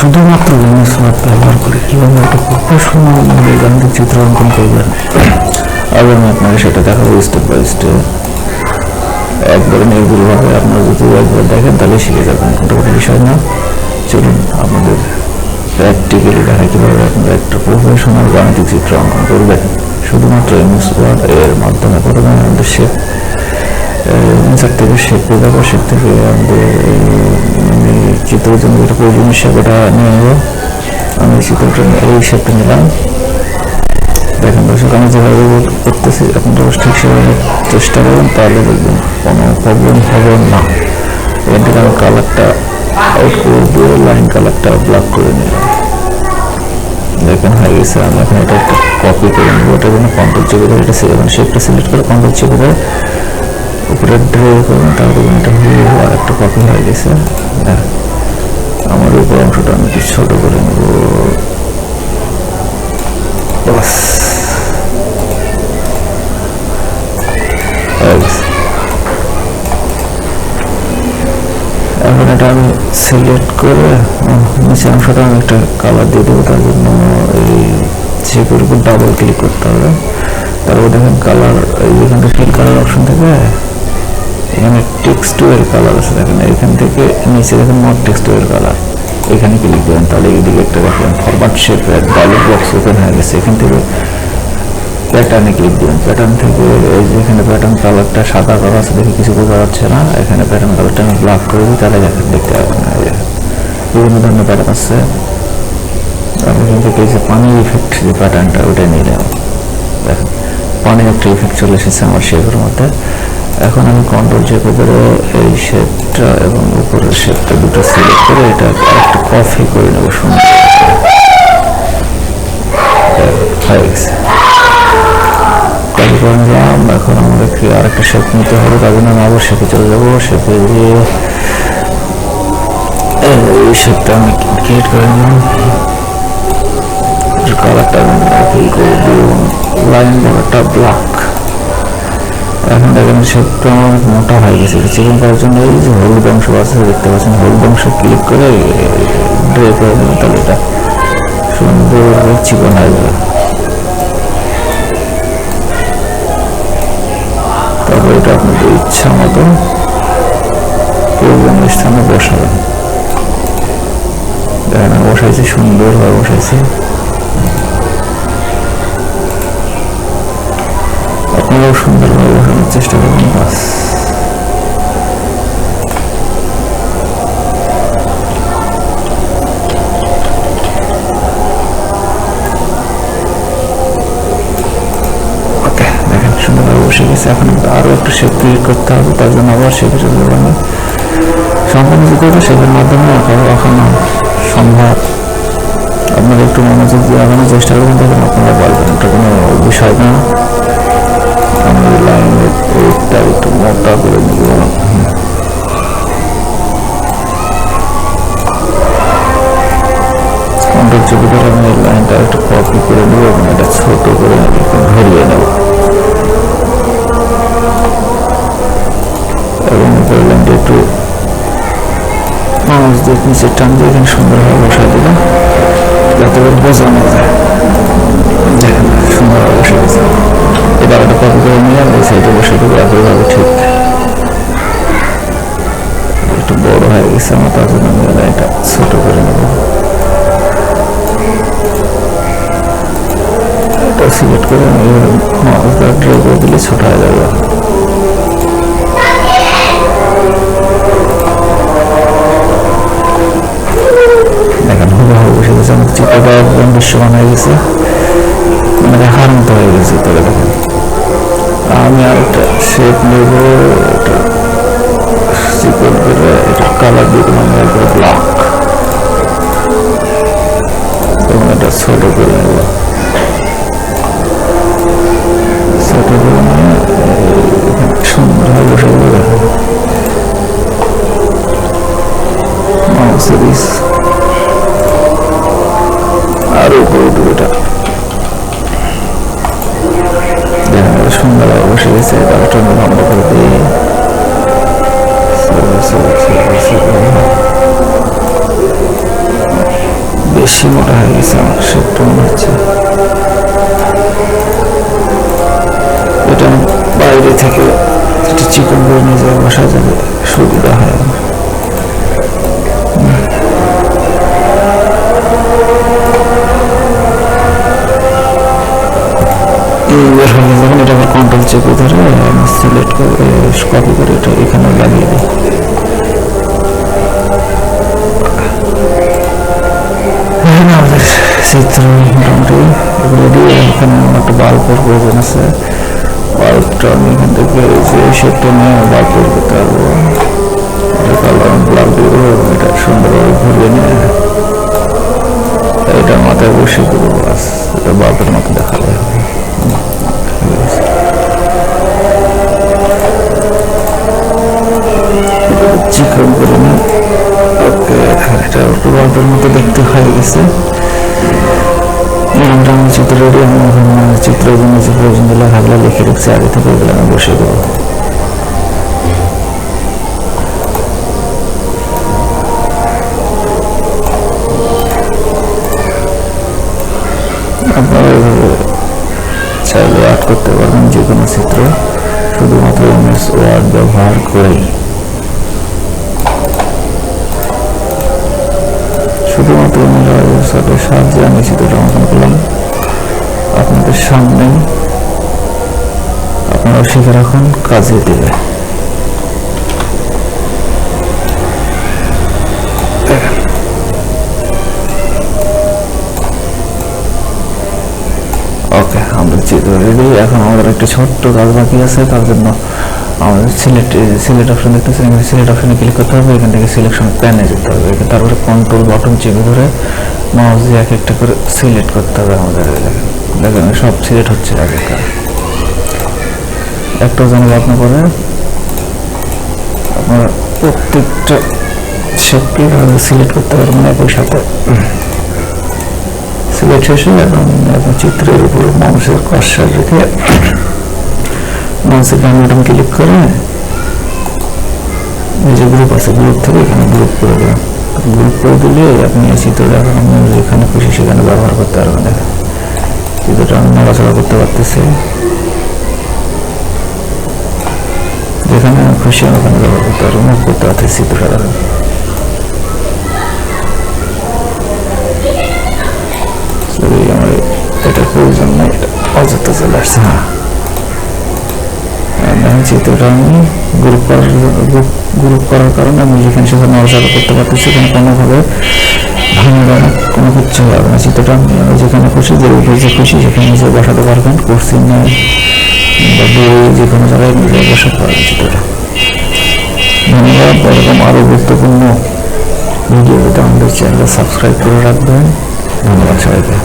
শুধুমাত্র স্মার্ট ব্যবহার করে কীভাবে একটা প্রফেশনাল গাণিতিক চিত্র অঙ্কন করবেন, আজ আমি আপনাকে সেটা দেখাবো স্টেপ বাই স্টেপ। একবারে নির্ভুলভাবে আপনারা যদি একবার দেখেন তাহলে শিখে যাবেন, কোনো বিষয় না। চলুন আপনাদের প্র্যাকটিক্যালি দেখা কীভাবে আপনারা একটা প্রফেশনাল গাণিতিক চিত্র অঙ্কন করবেন শুধুমাত্র এমএস ওয়ার্ড এর মাধ্যমে। প্রথমে আমাদের শেপ ইনসার্ট থেকে শেপ পেয়ে যাবো, শেপ থেকে আমাদের চিত্রের জন্য যেটা প্রয়োজনীয় শেপ ওটা নিয়ে নেব। আমি চিত্রটা এই শেপটা নিলাম। দেখেন দর্শক, আমি যেভাবে করতেছি আপনারা ঠিক সেভাবে চেষ্টা করুন, তাহলে দেখবেন কোনো প্রবলেম হবে না। এখান থেকে আমি কালারটা আউট করে দিয়ে লাইন কালারটা ব্ল্যাক করে নিলাম। দেখেন হয়ে গেছে। আমি এখন এটা একটা কপি করে নেব। ওটার জন্য কন্ট্রোল চেপে ধরে এটা শেপটা সিলেক্ট করে কন্ট্রোল চেপে ধরে উপরে ড্রে করুন, তাহলে এটা হয়ে আর একটা কপি হয়ে গেছে। আমার উপর অংশটা আমি একটু ছোট করে নেব। এখন এটা আমি সিলেক্ট করে নিচে অংশটা আমি একটা কালার দিয়ে দেবো। তার জন্য এই শেপের উপর ডাবল ক্লিক করতে হবে। তারপর দেখেন কালার, এইখানে ফিল কালার অপশন থেকে এখানে টেক্সট এর কালার আছে, দেখেন এখান থেকে নিচে দেখেন মোট টেক্সট এর কালার, এখানে ক্লিক করেন। তাহলে এইদিকে একটা দেখেন ফরম্যাট শেপের ডায়লগ বক্স ওপেন হয়ে গেছে। এখান থেকে প্যাটার্নে ক্লিক দিবেন। প্যাটার্ন থেকে এই যে এখানে প্যাটার্ন কালারটা সাদা করা আছে, দেখে কিছু বোঝা যাচ্ছে না। এখানে প্যাটার্ন কালারটা আমি ব্ল্যাক করে দিই, তাহলে দেখেন দেখতে পাবেন বিভিন্ন ধরনের প্যাটার্ন আছে। এখান থেকে এই যে পানির ইফেক্ট যে প্যাটার্নটা ওটা নিয়ে নেব। দেখেন পানির একটা ইফেক্ট চলে এসেছে আমার শেপের মধ্যে। এখন আমি কন্ট্রোল চেপে করে এই শেপটা এবং উপরের শেপটা দুটো সিলেক্ট করে এটা একটা কপি করে নেব সুন্দর হয়ে গেছে। কপি করে নিলাম। এখন আমাদেরকে আরেকটা শেপ নিতে হবে, তার জন্য আমি আবার শেপে চলে যাবো। শেপে গিয়ে এই শেপটা আমি ক্রিয়েট করে নিলাম। কালারটা আমি করে দিই, লাইন কালারটা ব্ল্যাক। এখন দেখেন শেপটা অনেক মোটা হয়ে গেছে। চিকন করার জন্য এই যে হলুদ অংশ আছে দেখতে পাচ্ছেন, হলুদ অংশ ক্লিক করে ড্রে করে দেবেন, তাহলে এটা সুন্দর চিকন হয়ে যাবে। তারপর এটা আপনাদের ইচ্ছা মতো প্রয়োজনীয় স্থানে বসাবেন। দেখেন বসাইছি, সুন্দরভাবে বসাইছি। আপনারাও সুন্দরভাবে বসানোর চেষ্টা করবেন। বাস ওকে, দেখেন সুন্দরভাবে বসে গেছে। এখন আরও একটু শেপ ক্রিয়েট করতে হবে, তার জন্য আবার শেপে চলে যাবেন। সম্পূর্ণ যে করবে শেপের মাধ্যমে এখনো সম্ভব। আপনারা একটু মনোযোগ দিয়ে আগানোর চেষ্টা করবেন, তখন আপনারা পারবেন, এটা কোনো বিষয় না। আমি লাইনের ওয়েটটা একটু মোটা করে নিব। কন্ট্রোল চেপে ধরে আমি এই লাইনটা একটু কপি করে নেব এবং এটা ছোট করে ধরিয়ে নেব এবং উপরের লাইনটা একটু মাউস দিয়ে নিচে টান দিয়ে এখানে সুন্দরভাবে বসাই দিলাম, যাতে বোঝানো যায়। দেখেন সুন্দরভাবে বসে গেছে। এবার একটা কপি করে নিয়ে এই সাইডে বসে দেবো একইভাবে। ঠিক একটু বড় হয়ে গেছে আমার, তার জন্য আমি এটা ছোট করে নেব। এটা সিলেক্ট করে ড্র করে দিলে ছোট হয়ে যাবে। দেখেন হুবহু বসে গেছে। আমার চিত্রটা একদম দৃশ্যমান হয়ে গেছে, মানে দেখার মতো হয়ে গেছে। তবে দেখেন আমি আর একটা শেপ নেব, এটা চিকন করে এটা কালার দিয়ে দিলাম একবার ব্ল্যাক এবং এটা ছোট করে নেব। ছোট করে নিয়ে সুন্দরভাবে বসে দেবো। দেখেন মাউসের আর উপরে দুটা সুন্দরভাবে বসে গেছে। তারটা আমি বন্ধ করে দিই। বেশি মোটা হয়ে গেছে আমার সেটা মনে হচ্ছে। এটা বাইরে থেকে একটা চিকন করে নিয়ে যাওয়া বসা যাবে, সুবিধা হয় আমার। যখন এটা আবার কন্ট্রোল চেপে ধরে আমি সিলেক্ট করে কপি করে এটা এখানে লাগিয়ে দিই। আমাদের চিত্র মোটামুটি এগুলো দিয়ে এখানে আমার একটা বাল্বের প্রয়োজন আছে। বাল্বটা আমি এখান থেকে যে শেপটা নিয়ে বাল্ব তৈরি করতে পারবো। এটা কালার ব্লাক দিব, এটা সুন্দরভাবে ঘুরিয়ে নিয়ে এটা মাথায় বসিয়ে দেবো, বাস এটা বাল্বের মতো দেখালে হবে। চিকন করে নিই। ওকে, এটা একটু বাল্বের মতো দেখতে হয়ে গেছে। আমি চিত্র রেডি। আমি এখন চিত্রের জন্য যে প্রয়োজন লেখাগুলো লিখে রেখেছি আগে থেকে, ওগুলো আমি বসিয়ে দেবো। আপনারা এইভাবে চাইলে অ্যাড করতে পারবেন যে কোনো চিত্র, শুধুমাত্র এমএস ওয়ার্ড ব্যবহার করেই। শুধুমাত্র সাথে সাহায্যে আমি চিত্রটা অঙ্কন করলাম আপনাদের সামনে। আপনারা শিখে রাখুন, কাজে দেবে। ওকে, আমাদের চিত্র রেডি। এখন আমাদের একটা ছোট্ট কাজ বাকি আছে, তার জন্য আমাদের সিলেক্ট অপশন দেখতেছেন, সিলেক্ট অপশনে ক্লিক করতে হবে। এখান থেকে সিলেকশন প্যানে যেতে হবে, তারপরে কন্ট্রোল বাটন চেপে ধরে মাউস দিয়ে এক একটা করে সিলেক্ট করতে হবে আমাদের। দেখেন সব সিলেক্ট হচ্ছে আগেকার। একটা জানি আপনি করে আপনারা প্রত্যেকটা শেপকে সিলেক্ট করতে পারবেন একই সাথে। সিলেক্ট শেষে এখন আপনার চিত্রের উপর মাউসের কার্সার রেখে মাউসের ডান বাটন ক্লিক করে এই যে গ্রুপ আছে, গ্রুপ থেকে এখানে গ্রুপ করে দেবেন। গ্রুপ করে দিলে আপনি এই চিত্রটা এখন যেখানে খুশি সেখানে ব্যবহার করতে পারবেন। দেখেন চিত্রটা আমি নড়াচড়া করতে পারতেছি, যেখানে খুশি আমি ওখানে ব্যবহার করতে পারবো, মুভ করতে পারতেছি চিত্রটা। আমার এটার প্রয়োজন নেই, অযথা চলে আসছে। হ্যাঁ, চিত্রটা আমি গ্রুপ করার কারণে আমি যেখানে সেখানে নড়াচড়া করতে পারতেছি, এখানে কোনোভাবে ভাঙবে না, কোনো কিচ্ছু হবে না। চিত্রটা আমি যেখানে খুশি, যে যে খুশি সেখানে নিজে বসাতে পারবেন, কুর্সি নিয়ে বা বই যে কোনো জায়গায় নিজে বসাতে পারবেন চিত্রটা। ধন্যবাদ। এরকম আরও গুরুত্বপূর্ণ ভিডিও পেতে আমাদের চ্যানেল সাবস্ক্রাইব করে রাখবেন। ধন্যবাদ সবাইকে।